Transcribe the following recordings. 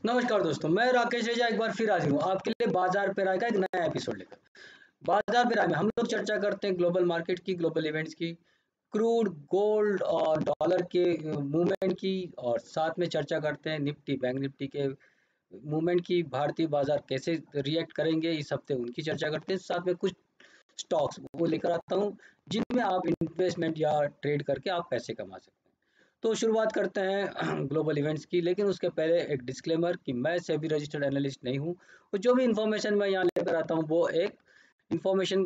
नमस्कार दोस्तों, मैं राकेश रेजा एक बार फिर हाजिर हूँ आपके लिए बाजार पे राय का एक नया एपिसोड लेकर। बाजार पे राय में हम लोग चर्चा करते हैं ग्लोबल मार्केट की, ग्लोबल इवेंट्स की, क्रूड, गोल्ड और डॉलर के मूवमेंट की, और साथ में चर्चा करते हैं निफ्टी, बैंक निफ्टी के मूवमेंट की। भारतीय बाजार कैसे रिएक्ट करेंगे इस हफ्ते, उनकी चर्चा करते हैं। साथ में कुछ स्टॉक्स वो लेकर आता हूँ जिनमें आप इन्वेस्टमेंट या ट्रेड करके आप पैसे कमा सकते हैं। तो शुरुआत करते हैं ग्लोबल इवेंट्स की, लेकिन उसके पहले एक डिस्क्लेमर कि मैं सेबी रजिस्टर्ड एनालिस्ट नहीं हूँ, और जो भी इन्फॉर्मेशन मैं यहाँ लेकर आता हूँ वो एक इन्फॉर्मेशन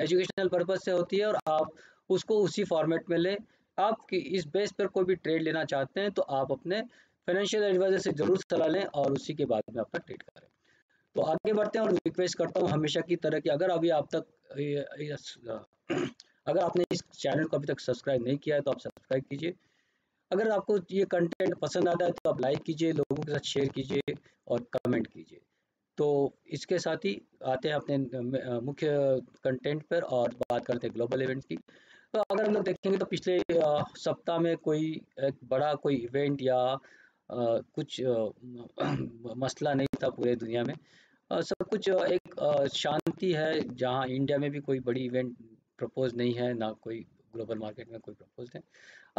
एजुकेशनल पर्पज से होती है, और आप उसको उसी फॉर्मेट में लें। आप इस बेस पर कोई भी ट्रेड लेना चाहते हैं तो आप अपने फाइनेंशियल एडवाइजर से जरूर सलाह लें और उसी के बाद में अपना ट्रेड करें। तो आगे बढ़ते हैं, और रिक्वेस्ट करता हूँ हमेशा की तरह कि अगर अभी आप तक अगर आपने इस चैनल को अभी तक सब्सक्राइब नहीं किया है तो आप सब्सक्राइब कीजिए। अगर आपको ये कंटेंट पसंद आता है तो आप लाइक कीजिए, लोगों के साथ शेयर कीजिए और कमेंट कीजिए। तो इसके साथ ही आते हैं अपने मुख्य कंटेंट पर और बात करते हैं ग्लोबल इवेंट्स की। तो अगर हम लोग देखेंगे तो पिछले सप्ताह में कोई एक बड़ा कोई इवेंट या कुछ मसला नहीं था पूरे दुनिया में। सब कुछ एक शांति है, जहां इंडिया में भी कोई बड़ी इवेंट प्रपोज नहीं है, ना कोई ग्लोबल मार्केट में कोई प्रपोज है।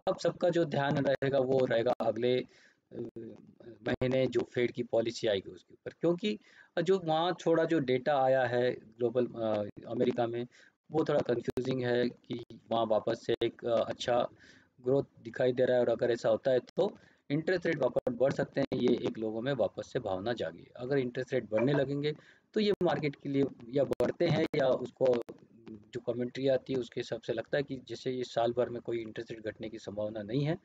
अब सबका जो ध्यान रहेगा वो रहेगा अगले महीने जो फेड की पॉलिसी आएगी उसके ऊपर, क्योंकि जो वहाँ थोड़ा जो डेटा आया है ग्लोबल अमेरिका में, वो थोड़ा कंफ्यूजिंग है कि वहाँ वापस से एक अच्छा ग्रोथ दिखाई दे रहा है, और अगर ऐसा होता है तो इंटरेस्ट रेट वापस बढ़ सकते हैं। ये एक लोगों में वापस से भावना जागी है। अगर इंटरेस्ट रेट बढ़ने लगेंगे तो ये मार्केट के लिए या बढ़ते हैं, या उसको जो कमेंट्री आती है उसके हिसाब से लगता है कि जैसे ये साल भर में कोई इंटरेस्ट रेट घटने की संभावना नहीं है,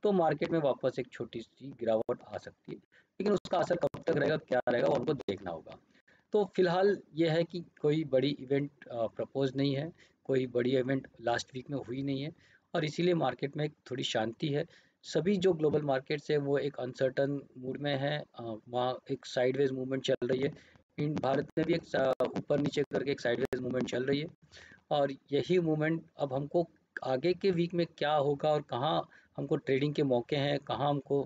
तो मार्केट में वापस एक छोटी सी गिरावट आ सकती है। लेकिन उसका असर कब तक रहेगा, क्या रहेगा, वो हमको देखना होगा। तो फिलहाल ये है कि कोई बड़ी इवेंट प्रपोज नहीं है, कोई बड़ी इवेंट लास्ट वीक में हुई नहीं है, और इसीलिए मार्केट में एक थोड़ी शांति है। सभी जो ग्लोबल मार्केट्स है वो एक अनसर्टन मूड में है। वहाँ एक साइडवेज मूवमेंट चल रही है। इन भारत में भी एक ऊपर नीचे करके एक साइडवेज मूवमेंट चल रही है, और यही मूवमेंट अब हमको आगे के वीक में क्या होगा और कहाँ हमको ट्रेडिंग के मौके हैं, कहाँ हमको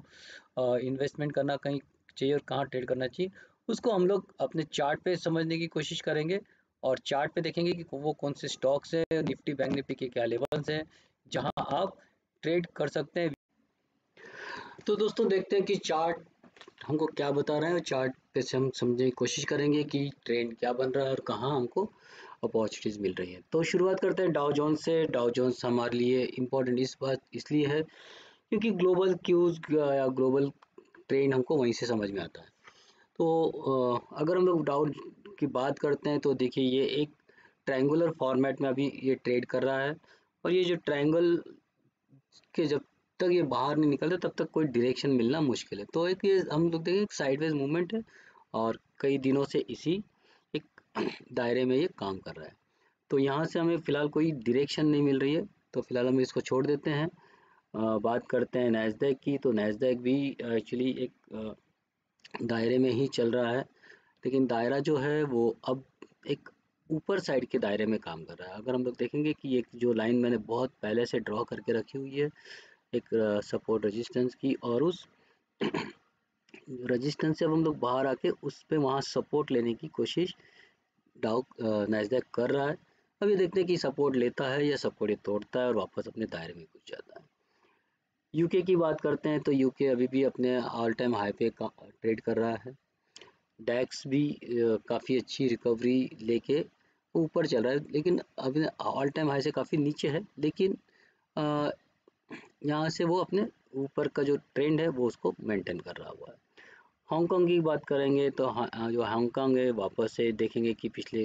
इन्वेस्टमेंट करना कहीं चाहिए और कहाँ ट्रेड करना चाहिए, उसको हम लोग अपने चार्ट पे समझने की कोशिश करेंगे। और चार्ट पे देखेंगे कि वो कौन से स्टॉक्स हैं, निफ्टी बैंक निफ्टी के क्या लेवल्स हैं जहां आप ट्रेड कर सकते हैं। तो दोस्तों देखते हैं कि चार्ट हमको क्या बता रहा है, और चार्ट पे से हम समझने की कोशिश करेंगे कि ट्रेंड क्या बन रहा है और कहाँ हमको अपॉर्चुनिटीज़ मिल रही हैं। तो शुरुआत करते हैं डाउ जोन्स से। डाउ जोन्स हमारे लिए इम्पोर्टेंट इस बात इसलिए है क्योंकि ग्लोबल क्यूज या ग्लोबल ट्रेंड हमको वहीं से समझ में आता है। तो अगर हम लोग डाउ की बात करते हैं तो देखिए ये एक ट्रायंगुलर फॉर्मेट में अभी ये ट्रेड कर रहा है, और ये जो ट्रायंगल के जब तक ये बाहर नहीं निकलता तब तक कोई डायरेक्शन मिलना मुश्किल है। तो एक ये हम लोग देखें साइडवेज मूवमेंट है, और कई दिनों से इसी एक दायरे में ये काम कर रहा है। तो यहाँ से हमें फ़िलहाल कोई डायरेक्शन नहीं मिल रही है, तो फ़िलहाल हम इसको छोड़ देते हैं। बात करते हैं नैस्डैक की। तो नैस्डैक भी एक्चुअली एक दायरे में ही चल रहा है, लेकिन दायरा जो है वो अब एक ऊपर साइड के दायरे में काम कर रहा है। अगर हम लोग देखेंगे कि एक जो लाइन मैंने बहुत पहले से ड्रॉ करके रखी हुई है, एक सपोर्ट रेजिस्टेंस की, और उस रेजिस्टेंस से अब हम लोग बाहर आके उस पे वहाँ सपोर्ट लेने की कोशिश डाउ नैस्डैक कर रहा है। अब ये देखते हैं कि सपोर्ट लेता है या सपोर्ट ये तोड़ता है और वापस अपने दायरे में घुस जाता है। यूके की बात करते हैं तो यूके अभी भी अपने ऑल टाइम हाई पे ट्रेड कर रहा है। डैक्स भी काफ़ी अच्छी रिकवरी लेके ऊपर चल रहा है, लेकिन अभी ऑल टाइम हाई से काफ़ी नीचे है, लेकिन अ, यहाँ से वो अपने ऊपर का जो ट्रेंड है वो उसको मेंटेन कर रहा हुआ है। हांगकांग की बात करेंगे तो जो हांगकांग है वापस से देखेंगे कि पिछले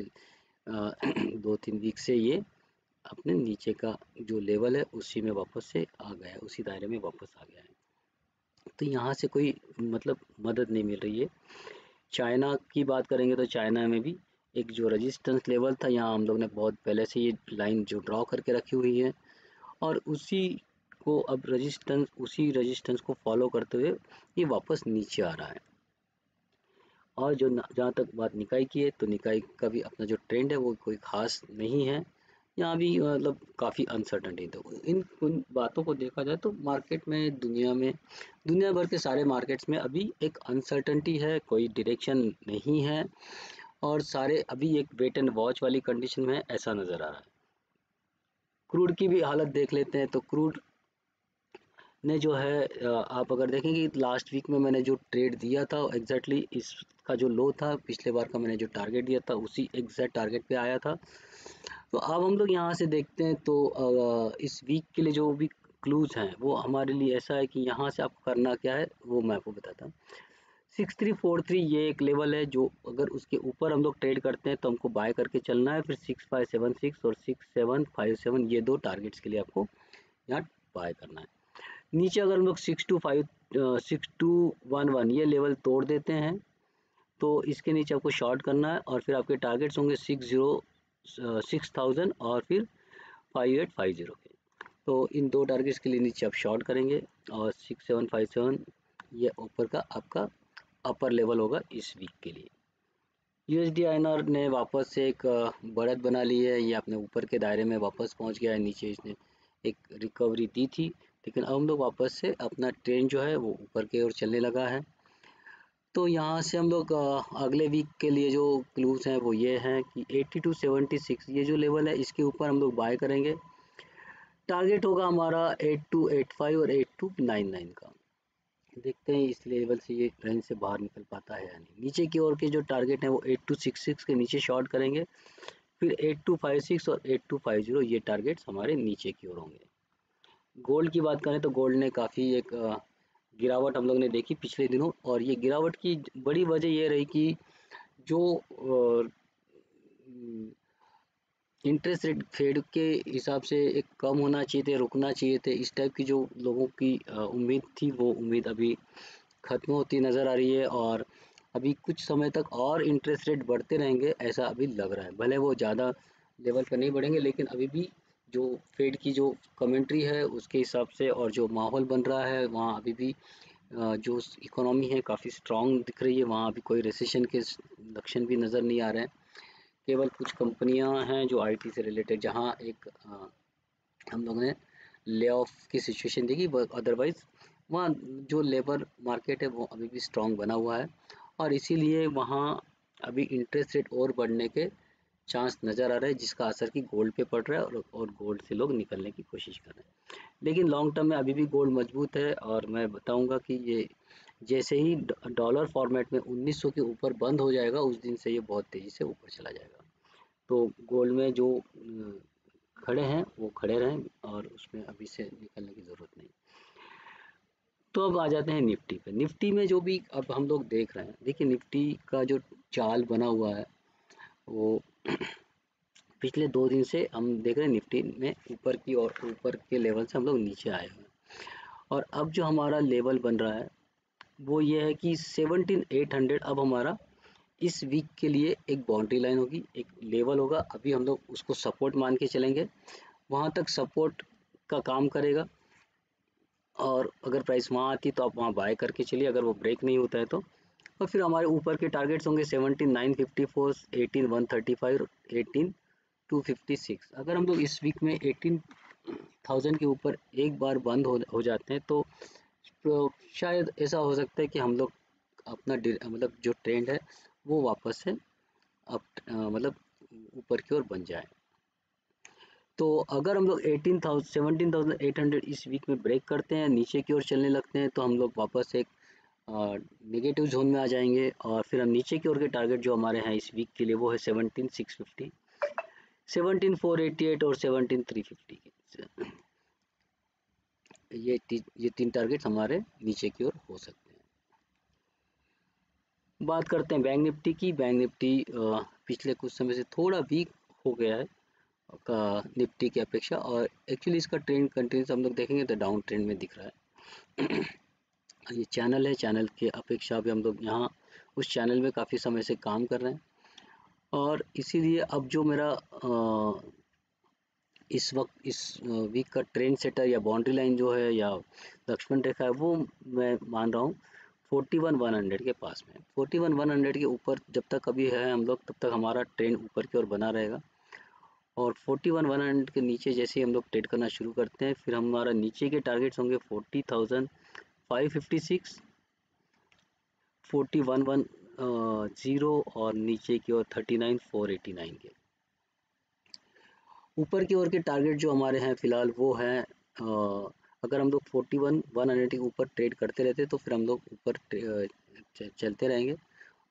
2-3 वीक से ये अपने नीचे का जो लेवल है उसी में वापस से आ गया है, उसी दायरे में वापस आ गया है। तो यहाँ से कोई मतलब मदद नहीं मिल रही है। चाइना की बात करेंगे तो चाइना में भी एक जो रेजिस्टेंस लेवल था, यहाँ हम लोग ने बहुत पहले से ये लाइन जो ड्रॉ करके रखी हुई है, और उसी को अब उसी रेजिस्टेंस को फॉलो करते हुए ये वापस नीचे आ रहा है। और जो जहाँ तक बात निकाई की है तो निकाई का भी अपना जो ट्रेंड है वो कोई ख़ास नहीं है। यहाँ भी मतलब काफ़ी अनसर्टनटी। तो इन उन बातों को देखा जाए तो मार्केट में, दुनिया भर के सारे मार्केट्स में अभी एक अनसर्टनटी है, कोई डायरेक्शन नहीं है, और सारे अभी एक वेट एंड वॉच वाली कंडीशन में है, ऐसा नज़र आ रहा है। क्रूड की भी हालत देख लेते हैं। तो क्रूड ने जो है आप अगर देखेंगे लास्ट वीक में मैंने जो ट्रेड दिया था एग्जैक्टली इसका जो लो था, पिछले बार का मैंने जो टारगेट दिया था उसी एग्जैक्ट टारगेट पे आया था। तो अब हम लोग यहाँ से देखते हैं तो इस वीक के लिए जो भी क्लूज हैं वो हमारे लिए ऐसा है कि यहाँ से आपको करना क्या है वो मैं आपको बताता हूँ। 6343 ये एक लेवल है, जो अगर उसके ऊपर हम लोग ट्रेड करते हैं तो हमको बाय करके चलना है। फिर 6576 और 6757 ये दो टारगेट्स के लिए आपको यहाँ बाय करना है। नीचे अगर हम लोग 6211 ये लेवल तोड़ देते हैं तो इसके नीचे आपको शॉर्ट करना है, और फिर आपके टारगेट्स होंगे 6000 और फिर 5850 के। तो इन दो टारगेट्स के लिए नीचे आप शॉर्ट करेंगे, और 6757 ये ऊपर का आपका अपर लेवल होगा इस वीक के लिए। यूएसडी आईएनआर ने वापस से एक बढ़त बना ली है, ये अपने ऊपर के दायरे में वापस पहुंच गया है। नीचे इसने एक रिकवरी दी थी, लेकिन अब हम लोग वापस से अपना ट्रेंड जो है वो ऊपर की ओर चलने लगा है। तो यहाँ से हम लोग अगले वीक के लिए जो क्लूज हैं वो ये हैं कि 8276 ये जो लेवल है इसके ऊपर हम लोग बाय करेंगे। टारगेट होगा हमारा 8285 और 8299 का। देखते हैं इस लेवल से ये रेंज से बाहर निकल पाता है या नहीं। नीचे की ओर के जो टारगेट है वो 8266 के नीचे शॉर्ट करेंगे। फिर 8256 और 8250 ये टारगेट्स हमारे नीचे की ओर होंगे। गोल्ड की बात करें तो गोल्ड ने काफ़ी एक गिरावट हम लोग ने देखी पिछले दिनों, और ये गिरावट की बड़ी वजह ये रही कि जो इंटरेस्ट रेट फेड के हिसाब से एक कम होना चाहिए थे, रुकना चाहिए थे, इस टाइप की जो लोगों की उम्मीद थी वो उम्मीद अभी खत्म होती नज़र आ रही है। और अभी कुछ समय तक और इंटरेस्ट रेट बढ़ते रहेंगे ऐसा अभी लग रहा है। भले वो ज़्यादा लेवल पर नहीं बढ़ेंगे, लेकिन अभी भी जो फेड की जो कमेंट्री है उसके हिसाब से और जो माहौल बन रहा है वहाँ अभी भी जो इकोनॉमी है काफ़ी स्ट्रॉन्ग दिख रही है। वहाँ अभी कोई रिसेशन के लक्षण भी नज़र नहीं आ रहे हैं। केवल कुछ कंपनियां हैं जो आईटी से रिलेटेड, जहां एक हम लोगों ने ले ऑफ की सिचुएशन देखी, अदरवाइज वहाँ जो लेबर मार्केट है वो अभी भी स्ट्रॉन्ग बना हुआ है, और इसीलिए वहाँ अभी इंटरेस्ट रेट और बढ़ने के चांस नज़र आ रहे हैं, जिसका असर कि गोल्ड पे पड़ रहा है, और गोल्ड से लोग निकलने की कोशिश कर रहे हैं। लेकिन लॉन्ग टर्म में अभी भी गोल्ड मजबूत है, और मैं बताऊंगा कि ये जैसे ही डॉलर फॉर्मेट में 1900 के ऊपर बंद हो जाएगा उस दिन से ये बहुत तेज़ी से ऊपर चला जाएगा। तो गोल्ड में जो खड़े हैं वो खड़े रहें, और उसमें अभी से निकलने की ज़रूरत नहीं। तो अब आ जाते हैं निफ्टी पे। निफ्टी में जो भी अब हम लोग देख रहे हैं, देखिए निफ्टी का जो चाल बना हुआ है वो पिछले 2 दिन से हम देख रहे हैं निफ्टी में ऊपर की और ऊपर के लेवल से हम लोग नीचे आए हुए हैं। और अब जो हमारा लेवल बन रहा है वो ये है कि 17,800 अब हमारा इस वीक के लिए एक बाउंड्री लाइन होगी, एक लेवल होगा। अभी हम लोग उसको सपोर्ट मान के चलेंगे, वहाँ तक सपोर्ट का काम करेगा, और अगर प्राइस वहाँ आती तो आप वहाँ बाय करके चलिए, अगर वो ब्रेक नहीं होता है तो। और फिर हमारे ऊपर के टारगेट्स होंगे 17,954, 18,135, 18,256। अगर हम लोग इस वीक में 18,000 के ऊपर एक बार बंद हो जाते हैं तो शायद ऐसा हो सकता है कि हम लोग अपना मतलब जो ट्रेंड है वो वापस से अप मतलब ऊपर की ओर बन जाए। तो अगर हम लोग 17,800 इस वीक में ब्रेक करते हैं, नीचे की ओर चलने लगते हैं, तो हम लोग वापस एक नेगेटिव जोन में आ जाएंगे, और फिर हम नीचे की ओर के टारगेट जो हमारे हैं इस वीक के लिए वो है 17,650, 17,488 और 17,350 के। ये तीन टारगेट हमारे नीचे की ओर हो सकते हैं। बात करते हैं बैंक निफ्टी की। बैंक निफ्टी पिछले कुछ समय से थोड़ा वीक हो गया है का निफ्टी की अपेक्षा, और एक्चुअली इसका ट्रेंड कंटिन्यूस हम लोग देखेंगे तो डाउन ट्रेंड में दिख रहा है। ये चैनल है, चैनल के अपेक्षा भी हम लोग यहाँ उस चैनल में काफ़ी समय से काम कर रहे हैं, और इसीलिए अब जो मेरा इस वक्त इस वीक का ट्रेंड सेटर या बाउंड्री लाइन जो है या लक्ष्मण रेखा है वो मैं मान रहा हूँ 41,100 के पास में। 41,100 के ऊपर जब तक अभी है हम लोग, तब तक हमारा ट्रेंड ऊपर की ओर बना रहेगा। और 41,100 के नीचे जैसे ही हम लोग ट्रेड करना शुरू करते हैं, फिर हमारा नीचे के टारगेट्स होंगे 40,556, 41,110 और नीचे की ओर 39,489 के। ऊपर की ओर के टारगेट जो हमारे हैं फिलहाल वो हैं, अगर हम लोग 41,100 के ऊपर ट्रेड करते रहते तो फिर हम लोग ऊपर चलते रहेंगे,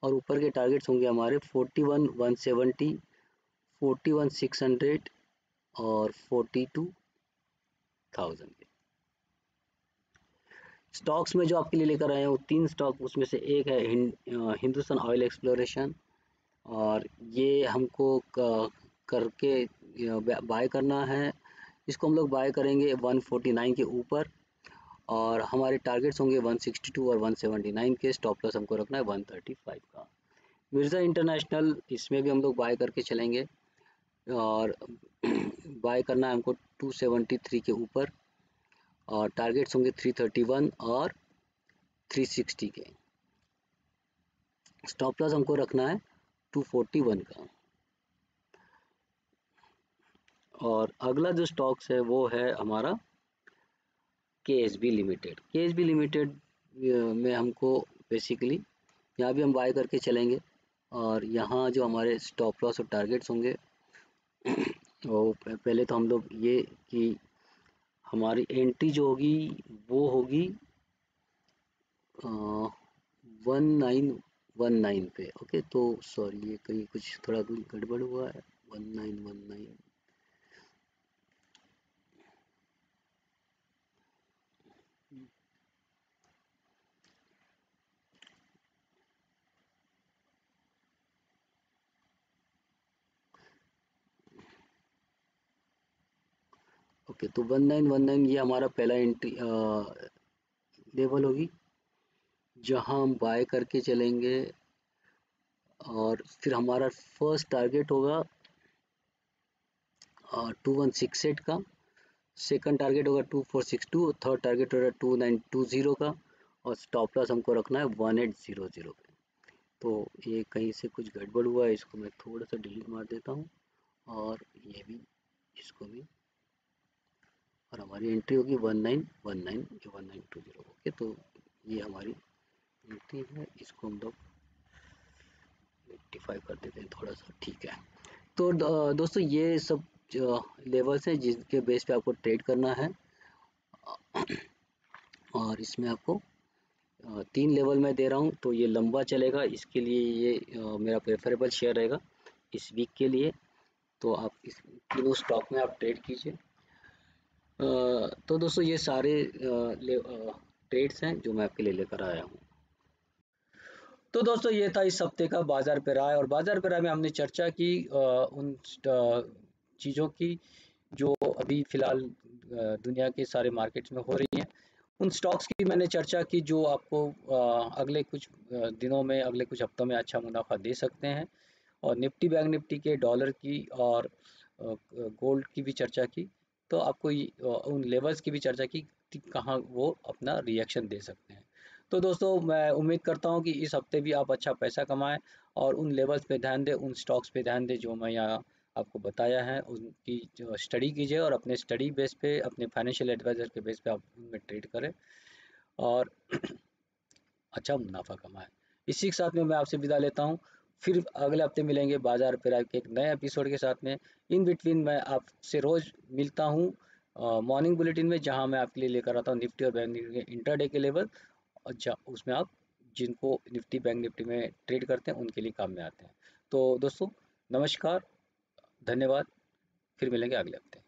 और ऊपर के टारगेट्स होंगे हमारे 41,170, 41,600 और 42,000 के। स्टॉक्स में जो आपके लिए लेकर आए हैं वो 3 स्टॉक, उसमें से एक है हिंदुस्तान ऑयल एक्सप्लोरेशन, और ये हमको करके बाय करना है। इसको हम लोग बाय करेंगे 149 के ऊपर, और हमारे टारगेट्स होंगे 162 और 179 के। स्टॉप लॉस हमको रखना है 135 का। मिर्ज़ा इंटरनेशनल, इसमें भी हम लोग बाय करके चलेंगे, और बाय करना है हमको 273 के ऊपर, और टारगेट्स होंगे 331 और 360 के। स्टॉप लॉस हमको रखना है 241 का। और अगला जो स्टॉक्स है वो है हमारा KSB लिमिटेड। KSB लिमिटेड में हमको बेसिकली यहाँ भी हम बाय करके चलेंगे, और यहाँ जो हमारे स्टॉप लॉस और टारगेट्स होंगे वो पहले तो हम लोग ये कि हमारी एंट्री जो होगी वो होगी 1919 पे। ओके, तो सॉरी ये कहीं कुछ थोड़ा कुछ गड़बड़ हुआ है। 1919, ओके, तो 1919 ये हमारा पहला एंट्री लेवल होगी, जहां हम बाय करके चलेंगे। और फिर हमारा फर्स्ट टारगेट होगा 2168 का, सेकंड टारगेट होगा 2462, थर्ड टारगेट होगा 2920 का, और स्टॉप लॉस हमको रखना है 1800 पे। तो ये कहीं से कुछ गड़बड़ हुआ है, इसको मैं थोड़ा सा डिलीट मार देता हूँ, और ये भी, इसको भी, और हमारी एंट्री होगी 1919 या 1920। ओके, तो ये हमारी एंट्री है, इसको हम लोग रेक्टिफाई कर देते हैं थोड़ा सा। ठीक है, तो दोस्तों ये सब लेवल्स हैं जिसके बेस पे आपको ट्रेड करना है, और इसमें आपको 3 लेवल मैं दे रहा हूँ, तो ये लंबा चलेगा, इसके लिए ये मेरा प्रेफरेबल शेयर रहेगा इस वीक के लिए। तो आप इस तीनों स्टॉक में आप ट्रेड कीजिए। तो दोस्तों ये सारे ट्रेड्स हैं जो मैं आपके लिए लेकर आया हूँ। तो दोस्तों ये था इस हफ्ते का बाजार पे राय, और बाजार पे राय में हमने चर्चा की उन चीज़ों की जो अभी फ़िलहाल दुनिया के सारे मार्केट्स में हो रही हैं। उन स्टॉक्स की मैंने चर्चा की जो आपको अगले कुछ दिनों में, अगले कुछ हफ्तों में अच्छा मुनाफा दे सकते हैं, और निफ्टी बैंक निफ्टी के, डॉलर की और गोल्ड की भी चर्चा की। तो आपको उन लेवल्स की भी चर्चा की कि कहाँ वो अपना रिएक्शन दे सकते हैं। तो दोस्तों मैं उम्मीद करता हूँ कि इस हफ्ते भी आप अच्छा पैसा कमाएं, और उन लेवल्स पे ध्यान दें, उन स्टॉक्स पे ध्यान दें जो मैं यहाँ आपको बताया है, उनकी जो स्टडी कीजिए, और अपने स्टडी बेस पे, अपने फाइनेंशियल एडवाइज़र के बेस पे आप उनमें ट्रेड करें, और अच्छा मुनाफा कमाएं। इसी के साथ में मैं आपसे विदा लेता हूँ। फिर अगले हफ्ते मिलेंगे बाजार पे राय के एक नए एपिसोड के साथ में। इन बिटवीन मैं आपसे रोज़ मिलता हूँ मॉर्निंग बुलेटिन में, जहाँ मैं आपके लिए लेकर आता हूँ निफ्टी और बैंक निफ्टी के इंटरडे के लेवल, और उसमें आप जिनको निफ्टी बैंक निफ्टी में ट्रेड करते हैं उनके लिए काम में आते हैं। तो दोस्तों नमस्कार, धन्यवाद, फिर मिलेंगे अगले हफ्ते।